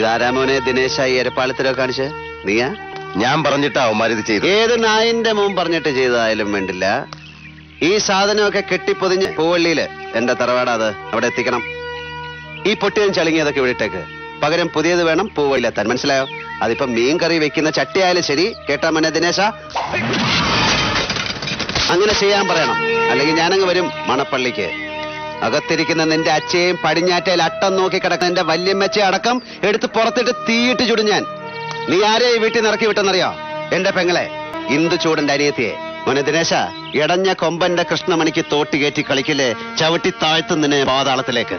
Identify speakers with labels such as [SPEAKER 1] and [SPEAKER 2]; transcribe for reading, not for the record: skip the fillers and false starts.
[SPEAKER 1] ഇതാരാമോനെ ദിനേശായി എരപ്പാളത്തിലോ കാണിച്ച് നീയാ?
[SPEAKER 2] ഞാൻ പറഞ്ഞിട്ടാ അവന്മാരിത് ചെയ്തു.
[SPEAKER 1] ഏത് നായിന്റെ മുമ്പ് പറഞ്ഞിട്ട് ചെയ്തതായാലും വേണ്ടില്ല, ഈ സാധനമൊക്കെ കെട്ടിപ്പൊതിഞ്ഞ് പൂവള്ളിയില് എന്റെ തറവാടാ, അത് അവിടെ എത്തിക്കണം. ഈ പൊട്ടിയും ചളിങ്ങിയതൊക്കെ വിളിട്ടേക്ക്, പകരം പുതിയത് വേണം പൂവള്ളിയിലെത്താൻ. മനസ്സിലായോ? അതിപ്പം മീൻ കറി വെക്കുന്ന ചട്ടിയായാലും ശരി. കേട്ടാ മോനെ ദിനേശ, അങ്ങനെ ചെയ്യാൻ പറയണം. അല്ലെങ്കിൽ ഞാനങ്ങ് വരും മണപ്പള്ളിക്ക്. അകത്തിരിക്കുന്ന നിന്റെ അച്ഛയും പടിഞ്ഞാറ്റയിൽ അട്ടം നോക്കി കിടക്കുന്ന എന്റെ വല്യമ്മച്ചയെ അടക്കം എടുത്ത് പുറത്തിട്ട് തീയിട്ട് ചുടും ഞാൻ. നീ ആരെ ഈ വീട്ടിൽ നിറക്കി വിട്ടെന്നറിയോ? എന്റെ പെങ്ങളെ, ഇന്ദു ചൂടന്റെ അനിയത്തിയെ. മോനെ ദിനേശ, ഇടഞ്ഞ കൊമ്പന്റെ കൃഷ്ണമണിക്ക് തോട്ടി കയറ്റി കളിക്കില്ലേ, ചവിട്ടി താഴ്ത്തുന്നതിനെ പാതാളത്തിലേക്ക്.